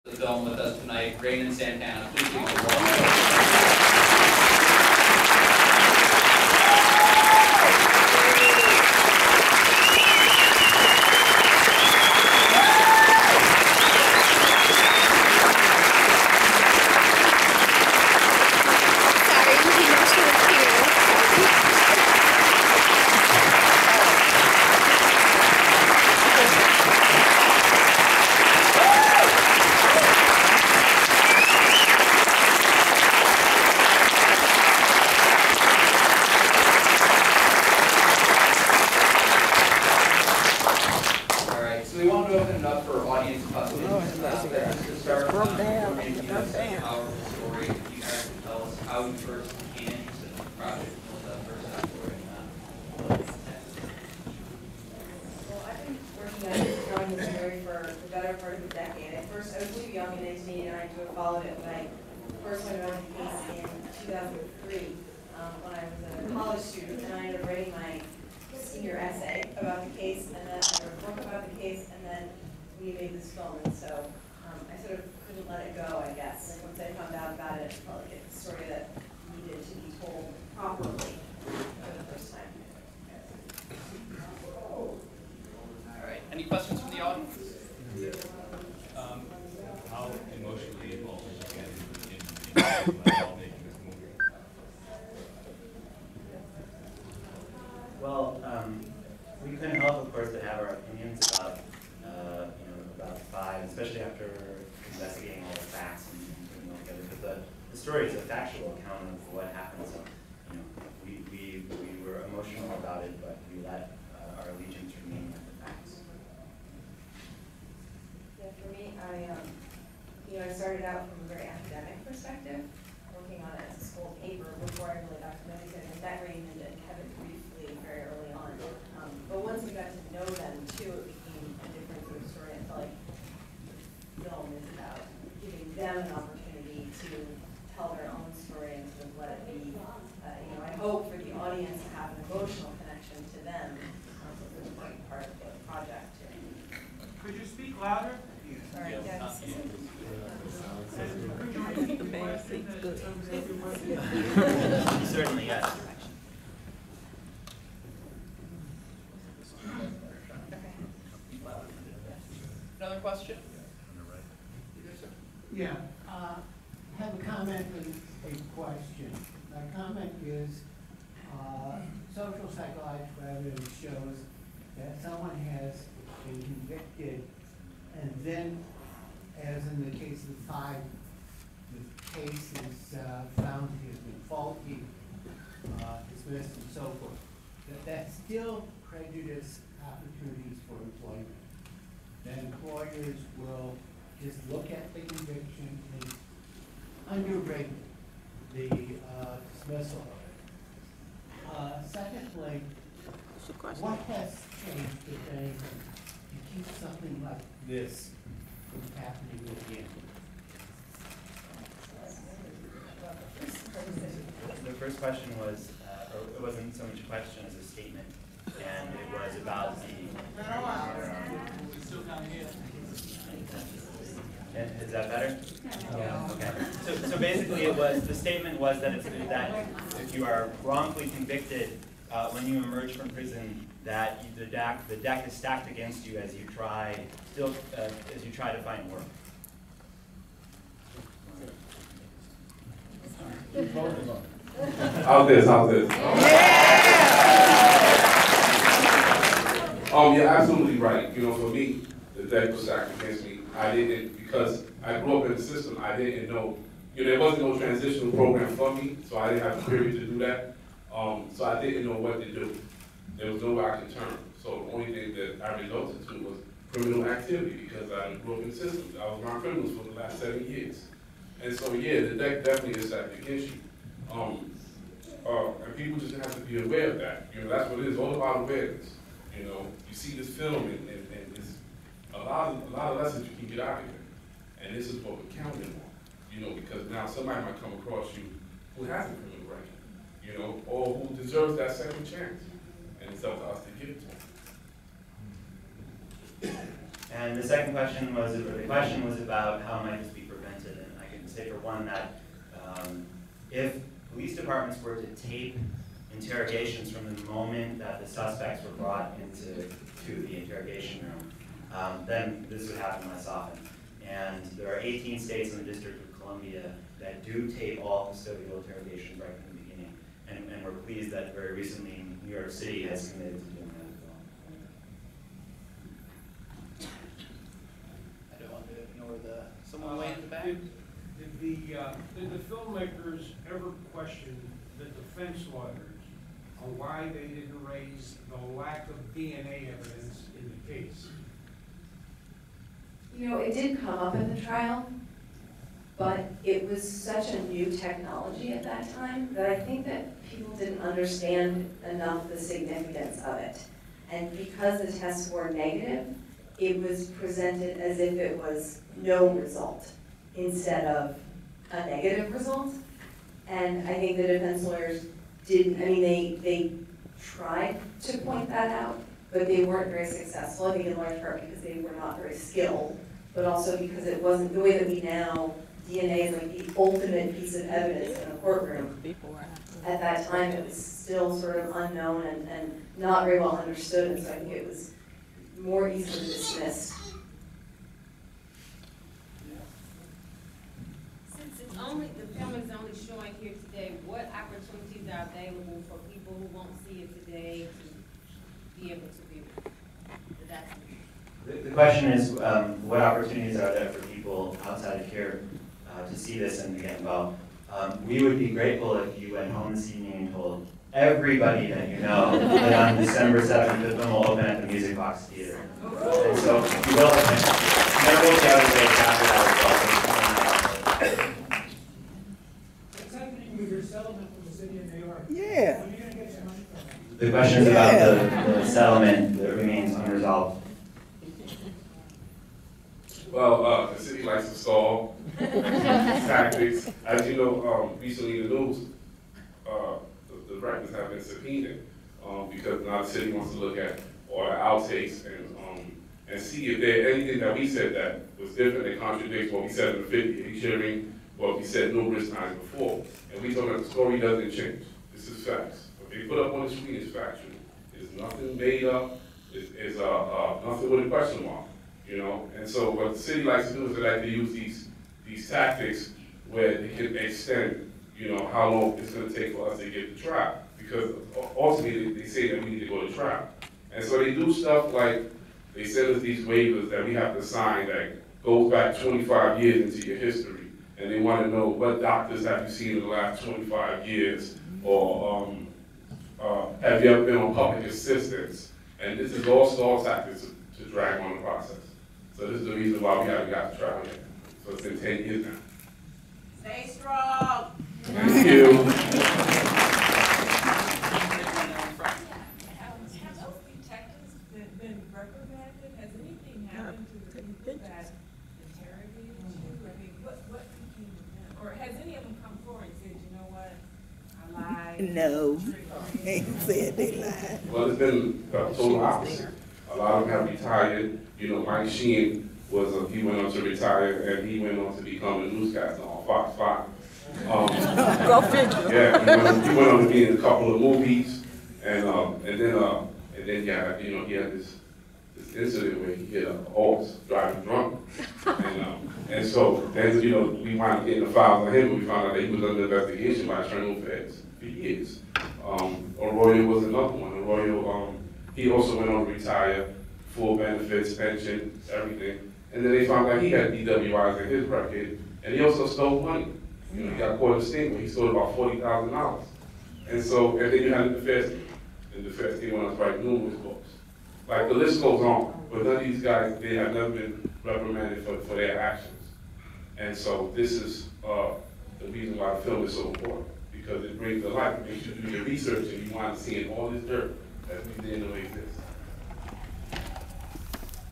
The film with us tonight, Raymond Santana. Please give a warm followed it when I first went around the case in 2003 when I was a college student, and I ended up writing my senior essay about the case, and then I wrote a book about the case, and then we made this film, and so I sort of couldn't let it go, I guess. Like once I found out about it, I felt like it's a story that needed to be told properly for the first time. All right. Any questions from the audience? How emotionally involved did you get in making this movie? Well, we couldn't help, of course, but have our opinions about, about the five, especially after investigating all the facts and putting them all together. Because the story is a factual account of what happened. So, we were emotional about it, but we let our allegiance remain with the facts. Yeah, for me, I started out from a very academic perspective, working on it as a school paper before I really got to know these guys. I met Raymond and Kevin briefly very early on. But once we got to know them too, it became a different sort of story. I felt like the film is about giving them an opportunity to tell their own story and sort of let it be. I hope for the audience to have an emotional connection to them. It's an important part of the project too. Could you speak louder? Sorry, yes. Certainly, yes. Another question? Yeah, I have a comment and a question. My comment is social psychological evidence shows that someone has been convicted and then, as in the case of the five, the case is found to have been faulty, dismissed and so forth, that still prejudice opportunities for employment. That employers will just look at the conviction and underrate the dismissal. Secondly, what has changed, if anything, to keep something like this from happening again? The first question was, or it wasn't so much a question as a statement, and it was about the. Is that better? Yeah. Okay. So basically, the statement was that that if you are wrongfully convicted when you emerge from prison, that the deck is stacked against you as you try to find work. How's this? You're absolutely right. For me, the deck was stacked against me. I didn't, because I grew up in the system, I didn't know, there wasn't no transitional program for me, so I didn't have the period to do that. So I didn't know what to do. There was nowhere I could turn. So the only thing that I resulted to was criminal activity, because I grew up in the system. I was around criminals for the last 7 years. And so yeah, the deck definitely is stacked against you. And people just have to be aware of that. That's what it is, all about awareness. You see this film and it's a lot of lessons you can get out of it. And this is what we're counting on. Because now somebody might come across you who has a criminal record, or who deserves that second chance. And it's up to us to give it to them. And the second question was, or the question was about how might this be prevented, and I can say for one that if police departments were to tape interrogations from the moment that the suspects were brought into the interrogation room, then this would happen less often. And there are 18 states in the District of Columbia that do tape all custodial interrogations right from the beginning. And we're pleased that very recently New York City has committed to doing that as well. I don't want to ignore someone way in the back. Did the filmmakers ever question the defense lawyers on why they didn't raise the lack of DNA evidence in the case? You know, it did come up in the trial, but it was such a new technology at that time that I think that people didn't understand enough the significance of it. And because the tests were negative, it was presented as if it was no result instead of a negative result. And I think the defense lawyers didn't, I mean, they tried to point that out, but they weren't very successful, I think in large part because they were not very skilled, but also because it wasn't the way that we now, DNA is like the ultimate piece of evidence in a courtroom. At that time, it was still sort of unknown and not very well understood, and so I think it was more easily dismissed. Since it's only, the film is only showing here today, what opportunities are available for people who won't see it today to be able to view it? The question is, what opportunities are there for people outside of here to see this and to get involved? We would be grateful if you went home this evening and told everybody that you know that on December 7th the film will open at the Music Box Theater. And so you will open it. There will be other days after that as well. What's happening with your settlement with the city of New York? Yeah. When are you going to get your money from that? The question is about the settlement that remains unresolved. Well, the city likes to stall tactics. As you know, recently in the news, the records have been subpoenaed because now the city wants to look at all the outtakes and see if there's anything that we said that was different that contradicts what we said in the 50 hearing, what we said numerous times before. And we told them the story doesn't change. This is facts. What they put up on the screen is factual. It's nothing made up. It's nothing with a question mark. You know, and so what the city likes to do is they like to use these tactics where they can extend, you know, how long it's going to take for us to get to trial. Because ultimately they say that we need to go to trial. And so they do stuff like they send us these waivers that we have to sign that goes back 25 years into your history. And they want to know what doctors have you seen in the last 25 years, or have you ever been on public assistance? And this is all stall tactics to drag on the process. So this is the reason why we haven't got to trial yet. So it's been 10 years now. Stay strong. Thank you. Have those detectives been reprimanded? Has anything happened to the people that interrogated you? I mean, what became of them? Or has any of them come forward and said, you know what, I lied? No, they said they lied. Well, it's been the total opposite. A lot of them have retired. You know, Mike Sheen he went on to retire, and he went on to become a newscaster on Fox 5. Go figure. Yeah, he went on to be in a couple of movies, and then yeah, you know, he had this incident where he hit a horse driving drunk, and so then, you know, we wound up getting the files on him, and we found out that he was under investigation by internal feds for years. Arroyo was another one. Arroyo, he also went on to retire, full benefits, pension, everything. And then they found out he had DWIs in his record, and he also stole money. You know, he got caught in a sting where he stole about $40,000. And so, and then you had the defense team. And the defense team went on to write numerous books. Like, the list goes on, but none of these guys, they have never been reprimanded for their actions. And so this is the reason why the film is so important, because it brings to life, it makes you do your research, and you wind up seeing all this dirt that we didn't know existed.